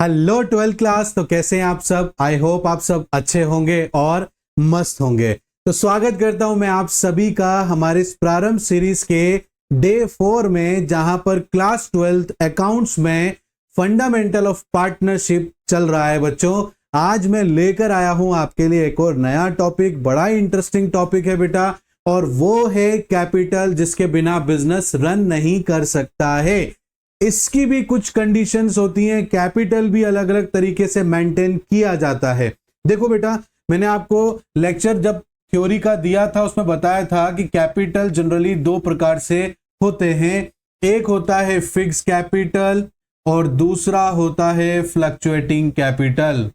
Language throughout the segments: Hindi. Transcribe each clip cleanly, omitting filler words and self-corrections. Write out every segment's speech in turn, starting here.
Hello 12th class. तो कैसे हैं आप सब? आई होप आप सब अच्छे होंगे और मस्त होंगे। तो स्वागत करता हूं मैं आप सभी का हमारे इस प्रारंभ सीरीज के डे 4 में, जहां पर क्लास 12th अकाउंट्स में फंडामेंटल ऑफ पार्टनरशिप चल रहा है। बच्चों, आज मैं लेकर आया हूं आपके लिए एक और नया टॉपिक। बड़ा इंटरेस्टिंग टॉपिक है बेटा, और वो है कैपिटल, जिसके बिना बिजनेस रन नहीं कर सकता है। इसकी भी कुछ कंडीशंस होती हैं। कैपिटल भी अलग अलग तरीके से मेंटेन किया जाता है। देखो बेटा, मैंने आपको लेक्चर जब थ्योरी का दिया था उसमें बताया था कि कैपिटल जनरली दो प्रकार से होते हैं। एक होता है फिक्स कैपिटल और दूसरा होता है फ्लक्चुएटिंग कैपिटल।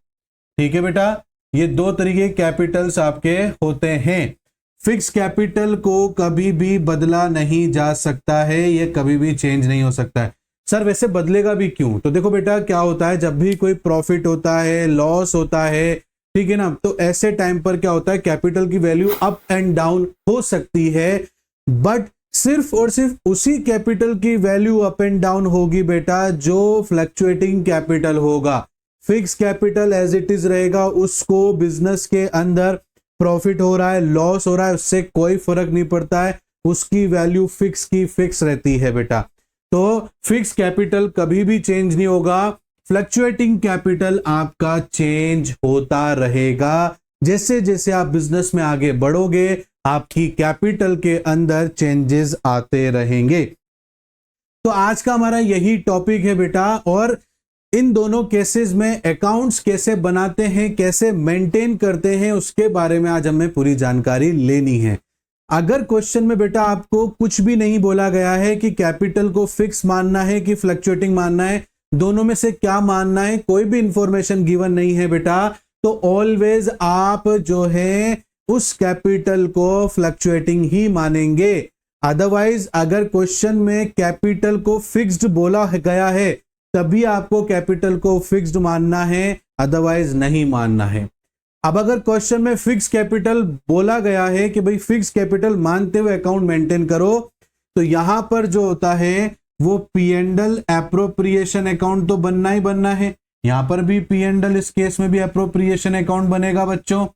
ठीक है बेटा, ये दो तरीके कैपिटल्स आपके होते हैं। फिक्स कैपिटल को कभी भी बदला नहीं जा सकता है, ये कभी भी चेंज नहीं हो सकता है। सर वैसे बदलेगा भी क्यों? तो देखो बेटा, क्या होता है, जब भी कोई प्रॉफिट होता है, लॉस होता है, ठीक है ना, तो ऐसे टाइम पर क्या होता है, कैपिटल की वैल्यू अप एंड डाउन हो सकती है, बट सिर्फ और सिर्फ उसी कैपिटल की वैल्यू अप एंड डाउन होगी बेटा जो फ्लक्चुएटिंग कैपिटल होगा। Fix capital as it is रहेगा, उसको बिजनेस के अंदर प्रॉफिट हो रहा है, लॉस हो रहा है, उससे कोई फर्क नहीं पड़ता है, उसकी वैल्यू फिक्स की फिक्स रहती है बेटा। तो फिक्स कैपिटल कभी भी चेंज नहीं होगा। फ्लक्चुएटिंग कैपिटल आपका चेंज होता रहेगा। जैसे जैसे आप बिजनेस में आगे बढ़ोगे, आपकी कैपिटल के अंदर चेंजेस आते रहेंगे। तो आज का हमारा यही टॉपिक है बेटा, और इन दोनों केसेस में अकाउंट्स कैसे बनाते हैं, कैसे मेंटेन करते हैं, उसके बारे में आज हमें पूरी जानकारी लेनी है। अगर क्वेश्चन में बेटा आपको कुछ भी नहीं बोला गया है कि कैपिटल को फिक्स मानना है कि फ्लक्चुएटिंग मानना है, दोनों में से क्या मानना है, कोई भी इंफॉर्मेशन गिवन नहीं है बेटा, तो ऑलवेज आप जो है उस कैपिटल को फ्लक्चुएटिंग ही मानेंगे। अदरवाइज अगर क्वेश्चन में कैपिटल को फिक्स्ड बोला गया है तभी आपको कैपिटल को फिक्स्ड मानना है, अदरवाइज नहीं मानना है। अब अगर क्वेश्चन में फिक्स कैपिटल बोला गया है कि भाई फिक्स कैपिटल मानते हुए अकाउंट मेंटेन करो, तो यहां पर जो होता है वो P and L appropriation account तो बनना ही बनना है। यहां पर भी पी एंड एल, इस केस में भी एप्रोप्रिएशन अकाउंट बनेगा बच्चों।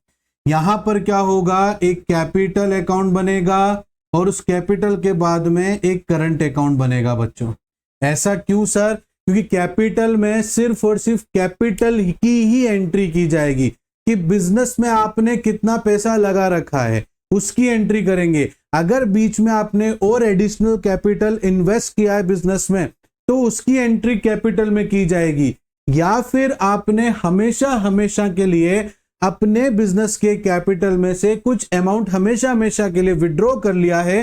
यहां पर क्या होगा, एक कैपिटल अकाउंट बनेगा और उस कैपिटल के बाद में एक करंट अकाउंट बनेगा बच्चों। ऐसा क्यों सर? क्योंकि कैपिटल में सिर्फ और सिर्फ कैपिटल की ही एंट्री की जाएगी कि बिजनेस में आपने कितना पैसा लगा रखा है, उसकी एंट्री करेंगे। अगर बीच में आपने और एडिशनल कैपिटल इन्वेस्ट किया है बिजनेस में, तो उसकी एंट्री कैपिटल में की जाएगी। या फिर आपने हमेशा हमेशा के लिए अपने बिजनेस के कैपिटल में से कुछ अमाउंट हमेशा हमेशा के लिए विड्रॉ कर लिया है,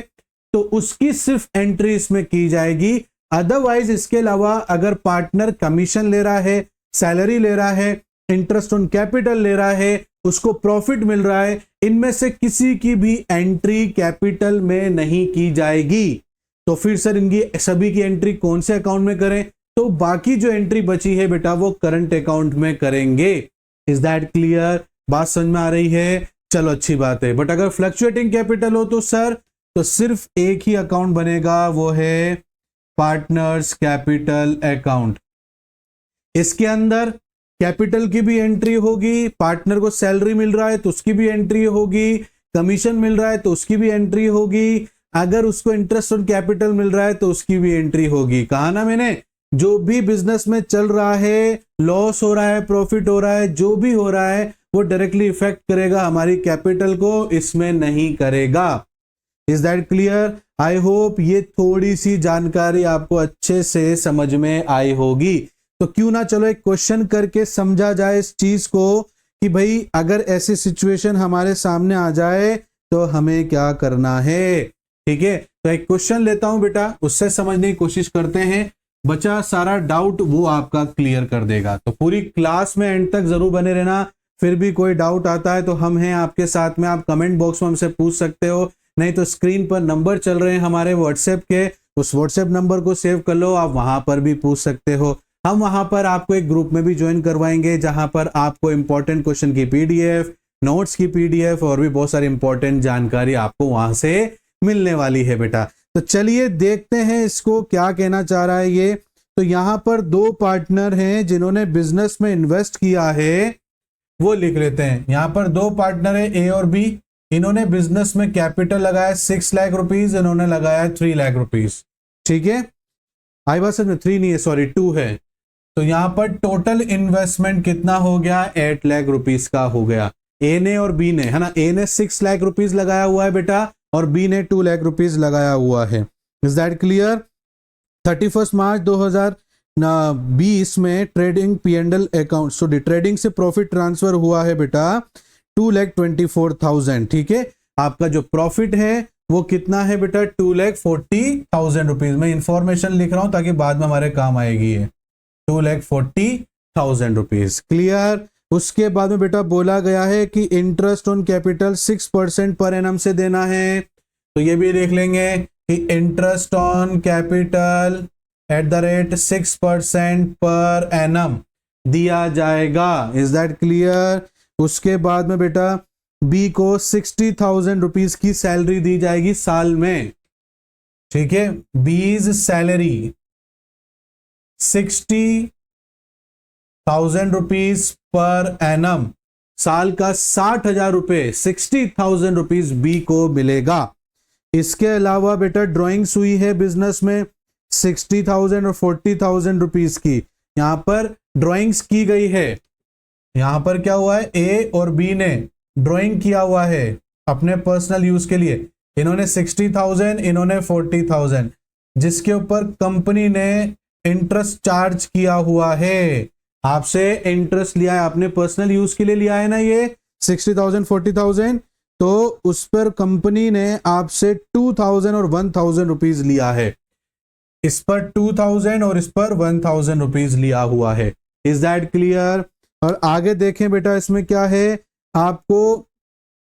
तो उसकी सिर्फ एंट्री इसमें की जाएगी। अदरवाइज इसके अलावा अगर पार्टनर कमीशन ले रहा है, सैलरी ले रहा है, इंटरेस्ट ऑन कैपिटल ले रहा है, उसको प्रॉफिट मिल रहा है, इनमें से किसी की भी एंट्री कैपिटल में नहीं की जाएगी। तो फिर सर इनकी सभी की एंट्री कौन से अकाउंट में करें? तो बाकी जो एंट्री बची है बेटा वो करंट अकाउंट में करेंगे। Is that clear? बात समझ में आ रही है? चलो अच्छी बात है। बट अगर फ्लक्चुएटिंग कैपिटल हो तो सर, तो सिर्फ एक ही अकाउंट बनेगा, वो है पार्टनर्स कैपिटल अकाउंट। इसके अंदर कैपिटल की भी एंट्री होगी, पार्टनर को सैलरी मिल रहा है तो उसकी भी एंट्री होगी, कमीशन मिल रहा है तो उसकी भी एंट्री होगी, अगर उसको इंटरेस्ट ऑन कैपिटल मिल रहा है तो उसकी भी एंट्री होगी। कहा ना मैंने, जो भी बिजनेस में चल रहा है, लॉस हो रहा है, प्रॉफिट हो रहा है, जो भी हो रहा है वो डायरेक्टली इफेक्ट करेगा हमारी कैपिटल को, इसमें नहीं करेगा। Is that clear? I hope ये थोड़ी सी जानकारी आपको अच्छे से समझ में आई होगी। तो क्यों ना चलो एक क्वेश्चन करके समझा जाए इस चीज को कि भाई अगर ऐसी सिचुएशन हमारे सामने आ जाए तो हमें क्या करना है। ठीक है, तो एक क्वेश्चन लेता हूं बेटा, उससे समझने की कोशिश करते हैं। बचा सारा डाउट वो आपका क्लियर कर देगा। तो पूरी क्लास में एंड तक जरूर बने रहना। फिर भी कोई डाउट आता है तो हम हैं आपके साथ में, आप कमेंट बॉक्स में हमसे पूछ सकते हो, नहीं तो स्क्रीन पर नंबर चल रहे हैं हमारे व्हाट्सएप के, उस व्हाट्सएप नंबर को सेव कर लो, आप वहां पर भी पूछ सकते हो। हम वहां पर आपको एक ग्रुप में भी ज्वाइन करवाएंगे जहां पर आपको इंपॉर्टेंट क्वेश्चन की पीडीएफ, नोट्स की पीडीएफ और भी बहुत सारी इंपॉर्टेंट जानकारी आपको वहां से मिलने वाली है बेटा। तो चलिए देखते हैं इसको क्या कहना चाह रहा है ये। तो यहां पर दो पार्टनर हैं जिन्होंने बिजनेस में इन्वेस्ट किया है, वो लिख लेते हैं। यहां पर दो पार्टनर है ए और बी, इन्होंने बिजनेस में कैपिटल लगाया 6 लाख रुपीज, इन्होंने लगाया 3 लाख रुपीज। ठीक है, आई बात समझ में? 3 नहीं है, सॉरी 2 है। तो यहां पर टोटल इन्वेस्टमेंट कितना हो गया? 8 लाख रुपीज का हो गया। ए ने और बी ने, है ना, ए ने 6 लाख रुपीज लगाया हुआ है बेटा और बी ने 2 लाख रुपीज लगाया हुआ है। Is that clear? 31 मार्च 2020 में ट्रेडिंग P&L अकाउंट, सो ट्रेडिंग से प्रॉफिट ट्रांसफर हुआ है बेटा 2,24,000। ठीक है, आपका जो प्रॉफिट है वो कितना है बेटा? 2,40,000 रुपीज। मैं इंफॉर्मेशन लिख रहा हूं ताकि बाद में हमारे काम आएगी ये। 2,40,000 रुपीज। क्लियर? उसके बाद में बेटा बोला गया है कि interest on capital 6% per annum से देना है, तो ये भी लिख लेंगे कि interest on capital at the rate 6% per annum दिया जाएगा। Is that clear? उसके बाद में बेटा बी को 60,000 रुपीज की सैलरी दी जाएगी साल में। ठीक है, बीज सैलरी 60,000 रुपीज पर एनम, साल का 60,000 रुपए, 60,000 रुपीज बी को मिलेगा। इसके अलावा बेटा ड्राइंग्स हुई है बिजनेस में 60,000 और 40,000 रुपीज की। यहां पर ड्राइंग्स की गई है, यहां पर क्या हुआ है? ए और बी ने ड्राइंग किया हुआ है अपने पर्सनल यूज के लिए। इन्होंने 60,000, इन्होंने 40,000, जिसके ऊपर कंपनी ने इंटरेस्ट चार्ज किया हुआ है। आपसे इंटरेस्ट लिया है, आपने पर्सनल यूज के लिए लिया है ना ये 60,000 40,000, तो उस पर कंपनी ने आपसे 2,000 और 1,000 रुपीज लिया है। इस पर 2,000 और इस पर 1,000 रुपीज लिया हुआ है। Is that clear? और आगे देखें बेटा, इसमें क्या है, आपको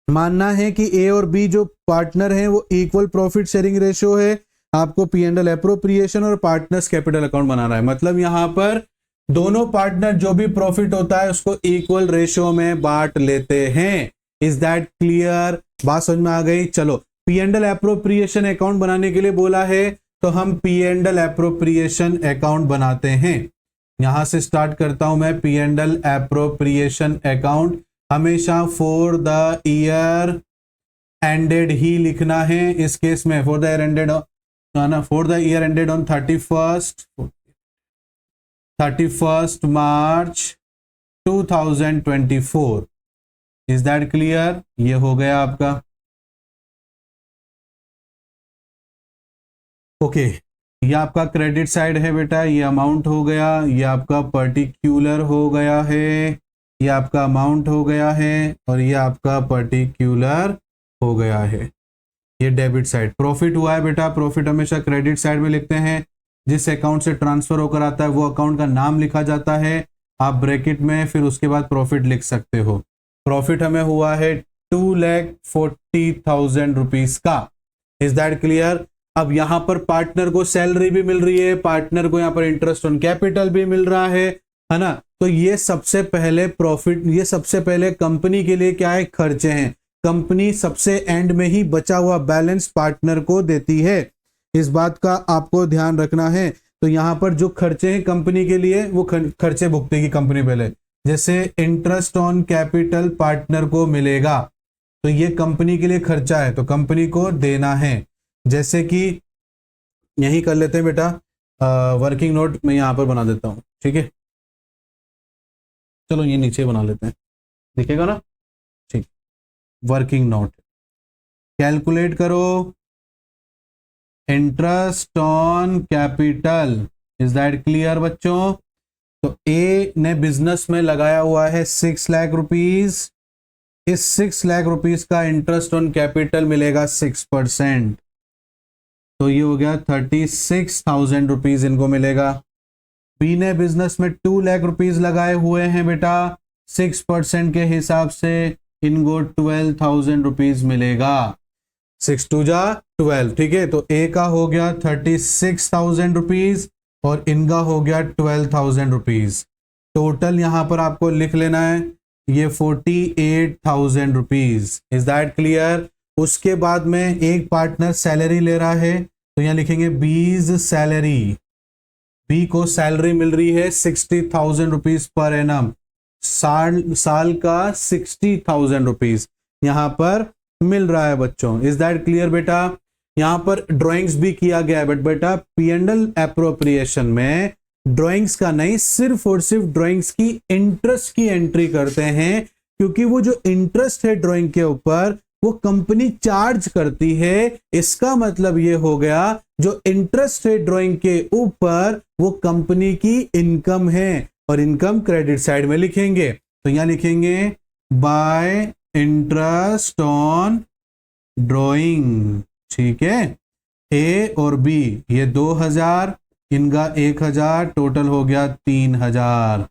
मानना है कि ए और बी जो पार्टनर हैं वो इक्वल प्रॉफिट शेयरिंग रेशियो है। आपको P&L एप्रोप्रिएशन और पार्टनर्स कैपिटल अकाउंट बनाना है। मतलब यहां पर दोनों पार्टनर जो भी प्रॉफिट होता है उसको इक्वल रेशियो में बांट लेते हैं। Is that clear? बात समझ में आ गई? चलो, P&L एप्रोप्रिएशन अकाउंट बनाने के लिए बोला है, तो हम P&L एप्रोप्रिएशन अकाउंट बनाते हैं। यहां से स्टार्ट करता हूं मैं। P&L एप्रोप्रिएशन अकाउंट हमेशा फॉर द ईयर एंडेड ही लिखना है। इस केस में for the year ended, for the year ended on 31st March 2024। Is that clear? ये हो गया आपका। ओके, ये आपका क्रेडिट साइड है बेटा, ये अमाउंट हो गया, ये आपका पर्टिक्यूलर हो गया है, ये आपका अमाउंट हो गया है और ये आपका पर्टिक्यूलर हो गया है। ये डेबिट साइड। प्रॉफिट हुआ है बेटा, प्रॉफिट हमेशा क्रेडिट साइड में लिखते हैं। जिस अकाउंट से ट्रांसफर होकर आता है वो अकाउंट का नाम लिखा जाता है, आप ब्रैकेट में फिर उसके बाद प्रॉफिट लिख सकते हो। प्रॉफिट हमें हुआ है 2,40,000 रुपीज का। Is that clear? अब यहां पर पार्टनर को सैलरी भी मिल रही है, पार्टनर को यहां पर इंटरेस्ट ऑन कैपिटल भी मिल रहा है ना। तो ये सबसे पहले प्रॉफिट, ये सबसे पहले कंपनी के लिए क्या है? खर्चे हैं। कंपनी सबसे एंड में ही बचा हुआ बैलेंस पार्टनर को देती है। इस बात का आपको ध्यान रखना है। तो यहां पर जो खर्चे हैं कंपनी के लिए, वो खर्चे भुगतेगी कंपनी पहले। जैसे इंटरेस्ट ऑन कैपिटल पार्टनर को मिलेगा, तो ये कंपनी के लिए खर्चा है, तो कंपनी को देना है। जैसे कि यही कर लेते हैं बेटा, वर्किंग नोट मैं यहां पर बना देता हूं। ठीक है, चलो ये नीचे बना लेते हैं, दिखेगा ना? ठीक, वर्किंग नोट कैलकुलेट करो interest on capital. Is that clear बच्चों? तो ए ने बिजनेस में लगाया हुआ है 6 लाख रुपीज। इस 6 लाख रुपीज का इंटरेस्ट ऑन कैपिटल मिलेगा 6%, तो ये हो गया 36,000 रुपीज इनको मिलेगा। बी ने बिजनेस में 2 लाख रुपीज लगाए हुए हैं बेटा, 6% के हिसाब से इनको 12,000 रुपीज मिलेगा। 6 2 जा 12। ठीक है, तो ए का हो गया 36,000 रुपीज और इनका हो गया 12,000 रुपीज। टोटल यहां पर आपको लिख लेना है ये 48,000 रुपीज। Is that clear? उसके बाद में एक पार्टनर सैलरी ले रहा है, तो यहां लिखेंगे बीज सैलरी। बी को सैलरी मिल रही है 60,000 रुपीज पर एनम, साल का 60,000 रुपीज यहां पर मिल रहा है बच्चों। इज दैट क्लियर बेटा? यहां पर ड्राइंग्स भी किया गया है, बट बेटा P&L एप्रोप्रिएशन में ड्राइंग्स का नहीं, सिर्फ और सिर्फ ड्राइंग्स की इंटरेस्ट की एंट्री करते हैं, क्योंकि वो जो इंटरेस्ट है ड्राइंग के ऊपर वो कंपनी चार्ज करती है। इसका मतलब ये हो गया जो इंटरेस्ट है ड्राइंग के ऊपर वो कंपनी की इनकम है, और इनकम क्रेडिट साइड में लिखेंगे। तो यहां लिखेंगे बाय इंटरेस्ट ऑन ड्राइंग, ठीक है। ए और बी ये 2000, इनका 1000, टोटल हो गया 3000।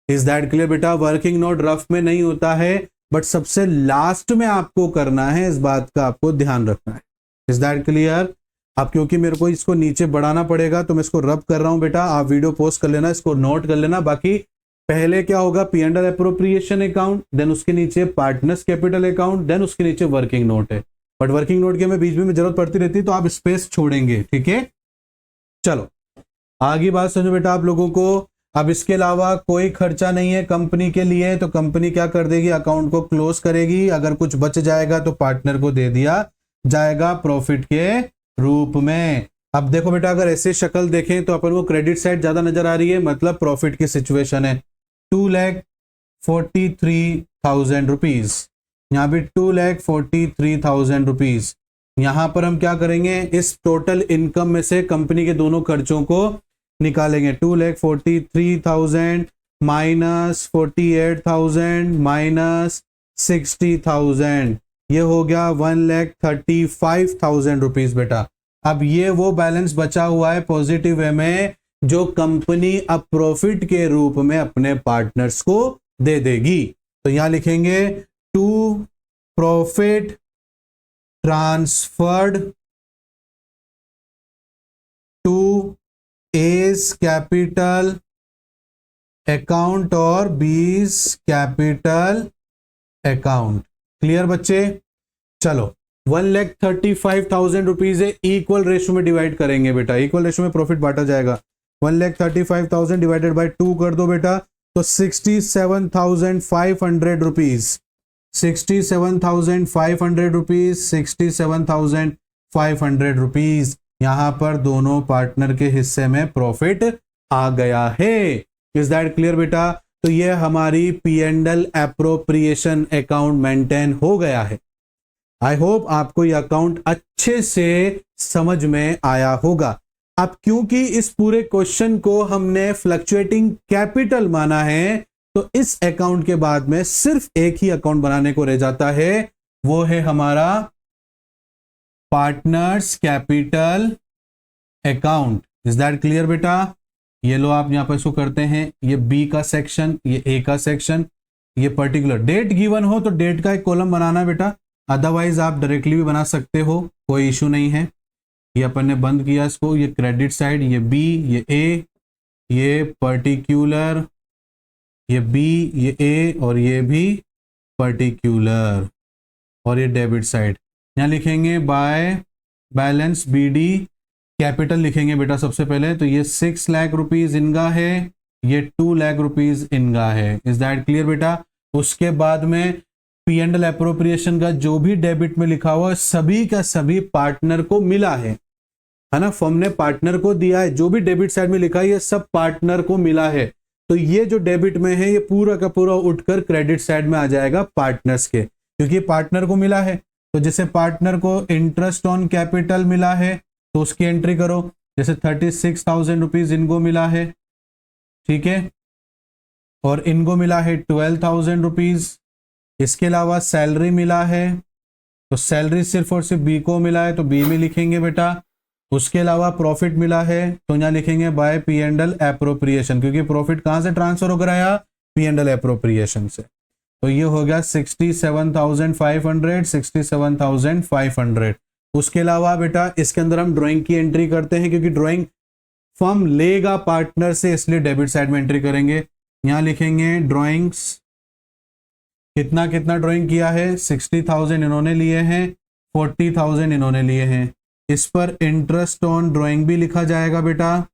इज दैट क्लियर बेटा? वर्किंग नोट रफ में नहीं होता है, बट सबसे लास्ट में आपको करना है, इस बात का आपको ध्यान रखना है। Is that clear? अब क्योंकि मेरे को इसको नीचे बढ़ाना पड़ेगा तो मैं इसको रब कर रहा हूं बेटा, आप वीडियो पोस्ट कर लेना, इसको नोट कर लेना। बाकी पहले क्या होगा, P&L एप्रोप्रिएशन अकाउंट, देन उसके नीचे पार्टनर्स कैपिटल अकाउंट, देन उसके नीचे वर्किंग नोट है। बट वर्किंग नोट के में बीच में जरूरत पड़ती रहती है तो आप स्पेस छोड़ेंगे, ठीक है। चलो आगे बात समझो बेटा आप लोगों को। अब इसके अलावा कोई खर्चा नहीं है कंपनी के लिए, तो कंपनी क्या कर देगी, अकाउंट को क्लोज करेगी। अगर कुछ बच जाएगा तो पार्टनर को दे दिया जाएगा प्रॉफिट के रूप में। अब देखो बेटा, अगर ऐसे शक्ल देखें तो अपन को क्रेडिट साइड ज्यादा नजर आ रही है, मतलब प्रॉफिट की सिचुएशन है। 2,43,000 रुपीज, यहाँ पे 2,43,000 रुपीज। यहां पर हम क्या करेंगे, इस टोटल इनकम में से कंपनी के दोनों खर्चों को निकालेंगे। 2,43,000 माइनस 48,000 माइनस 60,000, ये हो गया 1,35,000 रुपीज बेटा। अब ये वो बैलेंस बचा हुआ है पॉजिटिव वे में जो कंपनी अब प्रॉफिट के रूप में अपने पार्टनर्स को दे देगी। तो यहां लिखेंगे to profit transferred to as capital account और बीस कैपिटल अकाउंट। क्लियर बच्चे? चलो 1,35,000 रुपीज है, इक्वल रेशो में डिवाइड करेंगे बेटा, इक्वल रेशो में प्रॉफिट बांटा जाएगा। 1,35,000 डिवाइडेड बाय 2 कर दो बेटा, तो 67,500 रुपीज, 67,500 रुपीज, 67,500 रुपीज यहां पर दोनों पार्टनर के हिस्से में प्रॉफिट आ गया है। इज दैट क्लियर बेटा? तो ये हमारी P&L एप्रोप्रिएशन अकाउंट मेंटेन हो गया है। आई होप आपको यह अकाउंट अच्छे से समझ में आया होगा। अब क्योंकि इस पूरे क्वेश्चन को हमने फ्लक्चुएटिंग कैपिटल माना है, तो इस अकाउंट के बाद में सिर्फ एक ही अकाउंट बनाने को रह जाता है, वो है हमारा partners capital account. Is that clear बेटा? ये लो आप यहां पर इसको करते हैं, ये बी का सेक्शन, ये ए का सेक्शन, ये पर्टिकुलर डेट गिवन हो तो डेट का एक कॉलम बनाना बेटा, अदरवाइज आप डायरेक्टली भी बना सकते हो, कोई इशू नहीं है। ये अपन ने बंद किया इसको, ये क्रेडिट साइड, ये बी, ये ए, ये पर्टिकुलर, ये बी, ये ए और ये भी पर्टिकुलर, और ये डेबिट साइड। यहाँ लिखेंगे बाय बैलेंस BD कैपिटल लिखेंगे बेटा सबसे पहले, तो ये 6 लाख रुपीज इनका है, ये 2 लाख रुपीज इनका है। इज दैट क्लियर बेटा? उसके बाद में P&L एप्रोप्रिएशन का जो भी डेबिट में लिखा हुआ है सभी का सभी पार्टनर को मिला है ना, फर्म ने पार्टनर को दिया है, जो भी डेबिट साइड में लिखा है ये सब पार्टनर को मिला है। तो ये जो डेबिट में है ये पूरा का पूरा उठकर क्रेडिट साइड में आ जाएगा पार्टनर्स के, क्योंकि पार्टनर को मिला है। तो जैसे पार्टनर को इंटरेस्ट ऑन कैपिटल मिला है तो उसकी एंट्री करो, जैसे 36,000 रुपीज इनको मिला है, ठीक है, और इनको मिला है 12,000 रुपीज। इसके अलावा सैलरी मिला है, तो सैलरी सिर्फ और सिर्फ बी को मिला है तो बी में लिखेंगे बेटा। उसके अलावा प्रॉफिट मिला है तो यहाँ लिखेंगे बाय P&L एप्रोप्रिएशन, क्योंकि प्रॉफिट कहां से ट्रांसफर होकर आया, P&L एप्रोप्रिएशन से। तो ये हो गया 67,500, 67,500। उसके अलावा बेटा इसके अंदर हम ड्राइंग की एंट्री करते हैं, क्योंकि ड्राइंग फर्म लेगा पार्टनर से, इसलिए डेबिट साइड में एंट्री करेंगे। यहां लिखेंगे ड्राइंग्स, कितना कितना ड्राइंग किया है, 60,000 इन्होंने लिए हैं, 40,000 इन्होंने लिए हैं। इस पर इंटरेस्ट ऑन ड्राइंग भी लिखा जाएगा बेटा,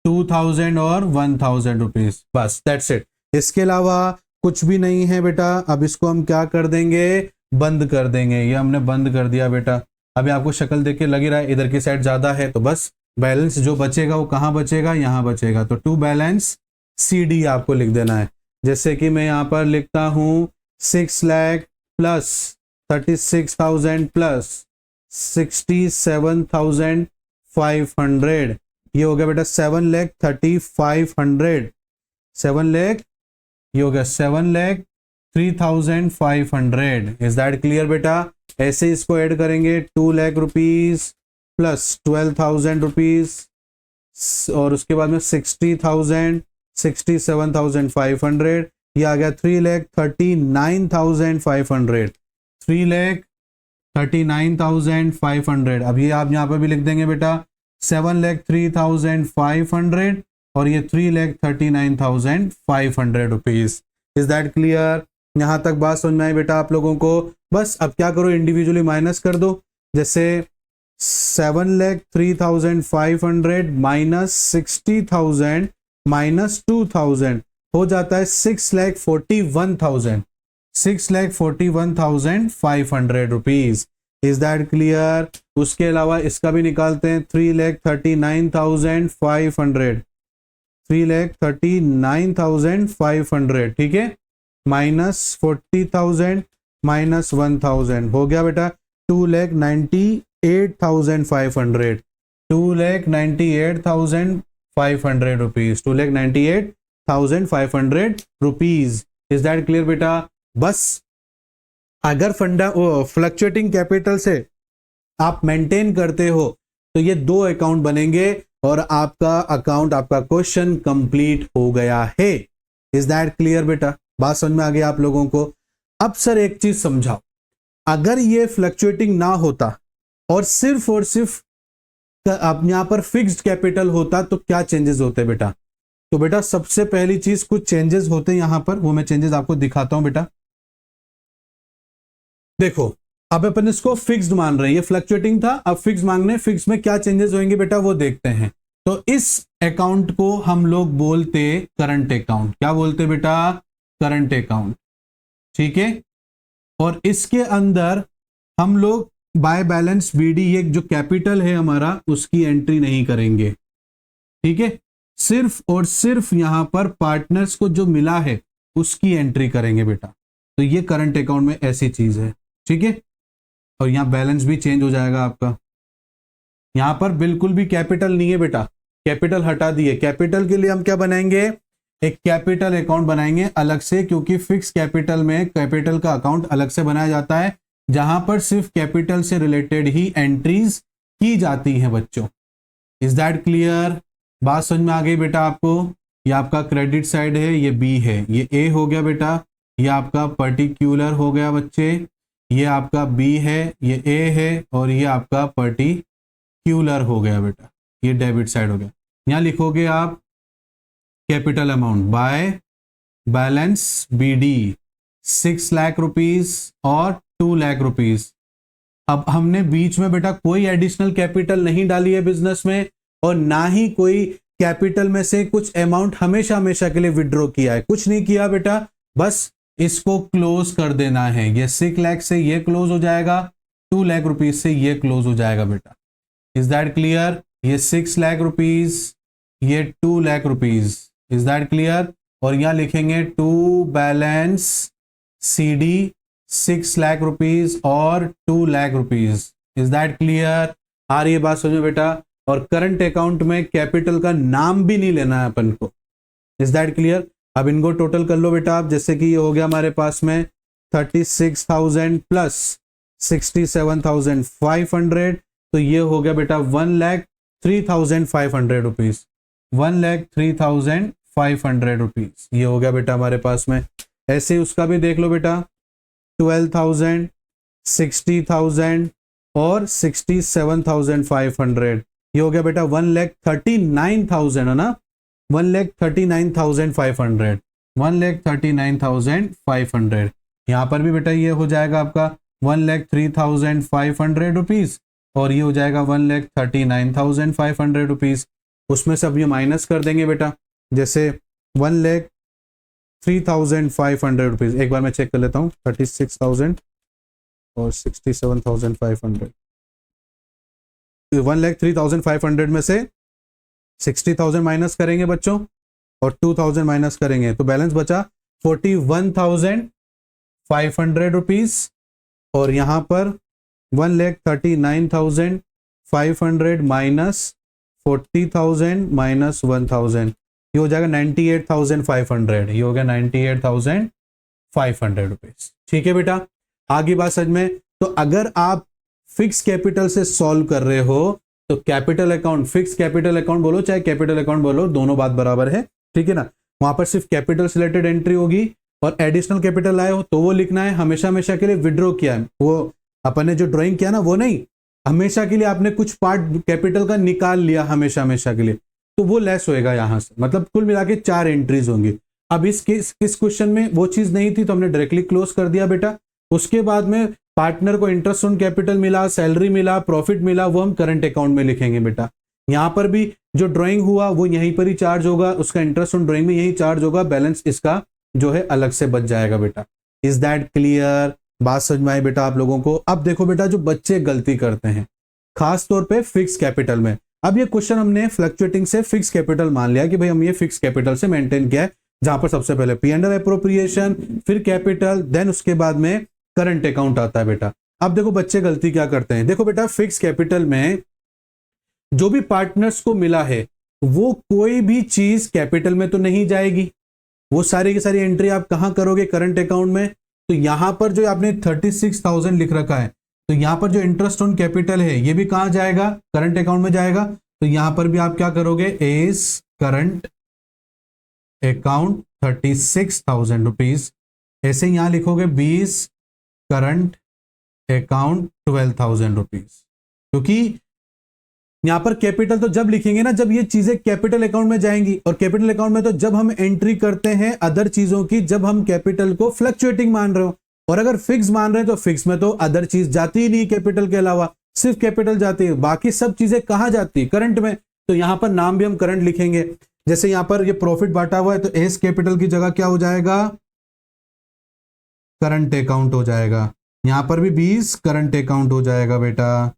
2000 और 1000 रुपीज, बस दैट्स इट। इसके अलावा कुछ भी नहीं है बेटा। अब इसको हम क्या कर देंगे, बंद कर देंगे। ये हमने बंद कर दिया बेटा। अभी आपको शक्ल देख के लग ही रहा है इधर की साइड ज्यादा है, तो बस बैलेंस जो बचेगा वो कहाँ बचेगा, यहाँ बचेगा। तो टू बैलेंस CD आपको लिख देना है। जैसे कि मैं यहाँ पर लिखता हूँ 6 लाख प्लस 36,000 प्लस 67,500, ये हो गया बेटा 7,35,100। 7 लाख, ये हो गया 7,03,500। इज दैट क्लियर बेटा? ऐसे इसको ऐड करेंगे 2 लाख रुपीज प्लस 12,000 रुपीज और उसके बाद में 60,000, 67,500, ये आ गया 3,39,500। 3,39,500। अब ये आप यहाँ पर भी लिख देंगे बेटा 7,03,500 और ये 3,39,500 रुपीज। Is that clear? यहां तक बात समझ में आई बेटा आप लोगों को? बस अब क्या करो, इंडिविजुअली माइनस कर दो। जैसे 7,03,500 माइनस 60,000 माइनस 2,000 हो जाता है 6,41,000, 6,41,500 रुपीज। Is that clear? उसके अलावा इसका भी निकालते हैं 3,39,500, 3,39,500, ठीक है, माइनस 40,000 माइनस 1,000 हो गया बेटा 2,98,500, 2,98,500 rupees, 2,98,500 rupees. Is that clear बेटा? बस अगर फंडा फ्लक्चुएटिंग कैपिटल से आप मेंटेन करते हो तो ये दो अकाउंट बनेंगे और आपका अकाउंट, आपका क्वेश्चन कंप्लीट हो गया है। इज दैट क्लियर बेटा? बात समझ में आ गई आप लोगों को? अब सर एक चीज समझाओ, अगर ये फ्लक्चुएटिंग ना होता और सिर्फ अब यहां पर फिक्स्ड कैपिटल होता तो क्या चेंजेस होते बेटा? तो बेटा सबसे पहली चीज कुछ चेंजेस होते यहां पर, वो मैं चेंजेस आपको दिखाता हूं बेटा। देखो अब अपन इसको फिक्स्ड मान रहे हैं, ये फ्लक्चुएटिंग था, अब फिक्स मांगने, फिक्स में क्या चेंजेस होंगे बेटा वो देखते हैं। तो इस अकाउंट को हम लोग बोलते करंट अकाउंट। क्या बोलते बेटा? करंट अकाउंट, ठीक है। और इसके अंदर हम लोग बाय बैलेंस BD, ये जो कैपिटल है हमारा, उसकी एंट्री नहीं करेंगे, ठीक है। सिर्फ और सिर्फ यहां पर पार्टनर्स को जो मिला है उसकी एंट्री करेंगे बेटा। तो ये करंट अकाउंट में ऐसी चीज है, ठीक है। और यहां बैलेंस भी चेंज हो जाएगा आपका। यहां पर बिल्कुल भी कैपिटल नहीं है बेटा, कैपिटल हटा दिए। कैपिटल के लिए हम क्या बनाएंगे? एक कैपिटल अकाउंट बनाएंगे अलग से, क्योंकि फिक्स कैपिटल में कैपिटल का अकाउंट अलग से बनाया जाता है, जहां पर सिर्फ कैपिटल से रिलेटेड ही एंट्रीज की जाती हैं बच्चों। Is that clear? बात समझ में आ गई बेटा आपको? ये आपका क्रेडिट साइड है, ये B है, ये A हो गया बेटा, ये आपका पर्टिक्यूलर हो गया बच्चे, ये आपका B है, ये A है, और ये आपका पर्टिक्यूलर हो गया बेटा, ये डेबिट साइड हो गया। यहां लिखोगे आप capital amount by balance BD 6 lakh rupees और 2 लाख रुपीज। अब हमने बीच में बेटा कोई एडिशनल कैपिटल नहीं डाली है बिजनेस में, और ना ही कोई कैपिटल में से कुछ अमाउंट हमेशा हमेशा के लिए विड्रॉ किया है, कुछ नहीं किया बेटा। बस इसको क्लोज कर देना है। ये 6 लाख से ये क्लोज हो जाएगा, 2 लाख रुपीज से ये क्लोज हो जाएगा बेटा। Is that clear? ये 6 लाख रुपीज, ये 2 lakh rupees. Is that clear? और यहां लिखेंगे to balance CD 6 lakh rupees और 2 lakh rupees. Is that clear? आ रही है बात समझ में बेटा? और करंट अकाउंट में कैपिटल का नाम भी नहीं लेना है अपन को। Is that clear? अब इनको टोटल कर लो बेटा आप। जैसे कि ये हो गया हमारे पास में 36,000 प्लस 67,500, तो ये हो गया बेटा 1,03,500 रुपीज, 1,03,500 रुपीज ये हो गया बेटा हमारे पास में। ऐसे उसका भी देख लो बेटा, 12,000, 60,000 और 67,500, ये हो गया बेटा 1,39,000 है ना, 1,39,500, 1,39,500। यहां पर भी बेटा ये हो जाएगा आपका 1,03,500 रुपीज और ये हो जाएगा 1,39,500 रुपीज। उसमें से अब ये माइनस कर देंगे बेटा। जैसे 1,03,500 रुपीज, एक बार मैं चेक कर लेता हूँ, 36,000 और 67,500। 1,03,500 में से 60,000 माइनस करेंगे बच्चों और 2,000 माइनस करेंगे तो बैलेंस बचा 41,500 रुपीज। और यहां पर 1,39,500 माइनस 40,000 माइनस 1,000, ये हो जाएगा 98,500। ये हो गया 98,500 रुपीज। ठीक है बेटा, आगे बात समझ में। तो अगर आप फिक्स कैपिटल से सॉल्व कर रहे हो तो capital account, fix capital account बोलो चाहे कैपिटल अकाउंट बोलो, दोनों बात बराबर है। ठीक है ना, वहां पर सिर्फ कैपिटल से रिलेटेड एंट्री होगी और एडिशनल कैपिटल आए हो तो वो लिखना है। हमेशा हमेशा के लिए विड्रॉ किया है, वो अपन ने जो ड्राइंग किया ना वो नहीं, हमेशा के लिए आपने कुछ पार्ट कैपिटल का निकाल लिया हमेशा हमेशा के लिए, तो वो लेस होएगा यहां से। मतलब कुल मिला के 4 एंट्रीज होंगी। अब इस क्वेश्चन में वो चीज नहीं थी तो हमने डायरेक्टली क्लोज कर दिया बेटा। उसके बाद में पार्टनर को इंटरेस्ट ऑन कैपिटल मिला, सैलरी मिला, प्रॉफिट मिला, वो हम करंट अकाउंट में लिखेंगे बेटा। यहां पर भी जो ड्राइंग हुआ वो यहीं पर ही चार्ज होगा, उसका इंटरेस्ट ऑन ड्राइंग में यही चार्ज होगा, बैलेंस इसका जो है अलग से बच जाएगा बेटा। Is that clear? बात समझ में आई बेटा आप लोगों को? अब देखो बेटा, जो बच्चे गलती करते हैं खास तौर पे फिक्स कैपिटल में, अब ये क्वेश्चन हमने फ्लक्चुएटिंग से फिक्स कैपिटल मान लिया कि भाई हम ये फिक्स कैपिटल से मेंटेन किया है, जहां पर सबसे पहले पी एंड एल एप्रोप्रिएशन, फिर कैपिटल, देन उसके बाद में करंट अकाउंट आता है बेटा। अब देखो बच्चे गलती क्या करते हैं, देखो बेटा फिक्स कैपिटल में जो भी पार्टनर्स को मिला है वो कोई भी चीज कैपिटल में तो नहीं जाएगी, वो सारी की सारी एंट्री आप कहां करोगे? करंट अकाउंट में। तो यहां पर जो आपने 36,000 लिख रखा है, तो यहां पर जो इंटरेस्ट ऑन कैपिटल है ये भी कहां जाएगा? करंट अकाउंट में जाएगा। तो यहां पर भी आप क्या करोगे? एज करंट अकाउंट 36,000 रुपीज, ऐसे यहां लिखोगे 20 करंट अकाउंट 12,000 रुपीज, क्योंकि यहां पर कैपिटल तो जब लिखेंगे ना जब ये चीजें कैपिटल अकाउंट में जाएंगी, और कैपिटल अकाउंट में तो जब हम एंट्री करते हैं अदर चीजों की, जब हम कैपिटल को फ्लक्चुएटिंग मान रहे हो। और अगर फिक्स मान रहे हैं तो फिक्स में तो अदर चीज जाती ही नहीं कैपिटल के अलावा, सिर्फ कैपिटल जाती है, बाकी सब चीजें कहां जाती है? करंट में। तो यहां पर नाम भी हम करंट लिखेंगे। जैसे यहां पर ये प्रॉफिट बांटा हुआ है तो एस कैपिटल की जगह क्या हो जाएगा? करंट अकाउंट हो जाएगा। यहां पर भी 20 करंट अकाउंट हो जाएगा बेटा।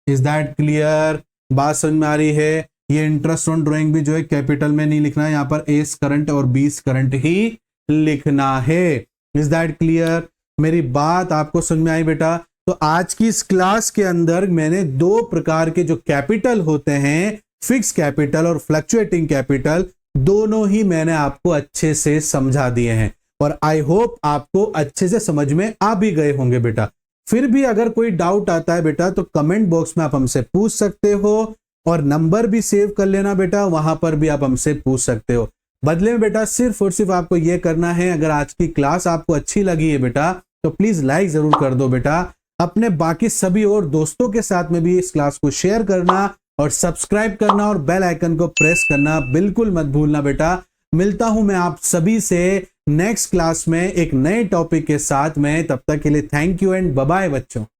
Is that clear? बात समझ में आ रही है? ये इंटरेस्ट ऑन ड्राइंग भी जो है कैपिटल में नहीं लिखना है, यहां पर एस करंट और 20 करंट ही लिखना है। Is that clear? मेरी बात आपको समझ में आई बेटा? तो आज की इस क्लास के अंदर मैंने 2 प्रकार के जो कैपिटल होते हैं, फिक्स कैपिटल और फ्लक्चुएटिंग कैपिटल, दोनों ही मैंने आपको अच्छे से समझा दिए हैं और आई होप आपको अच्छे से समझ में आ भी गए होंगे बेटा। फिर भी अगर कोई डाउट आता है बेटा तो कमेंट बॉक्स में आप हमसे पूछ सकते हो, और नंबर भी सेव कर लेना बेटा, वहां पर भी आप हमसे पूछ सकते हो। बदले में बेटा सिर्फ और सिर्फ आपको यह करना है, अगर आज की क्लास आपको अच्छी लगी है बेटा तो प्लीज लाइक जरूर कर दो बेटा। अपने बाकी सभी और दोस्तों के साथ में भी इस क्लास को शेयर करना और सब्सक्राइब करना और बेल आइकन को प्रेस करना बिल्कुल मत भूलना बेटा। मिलता हूं मैं आप सभी से नेक्स्ट क्लास में एक नए टॉपिक के साथ में, तब तक के लिए thank you and bye bye बच्चों।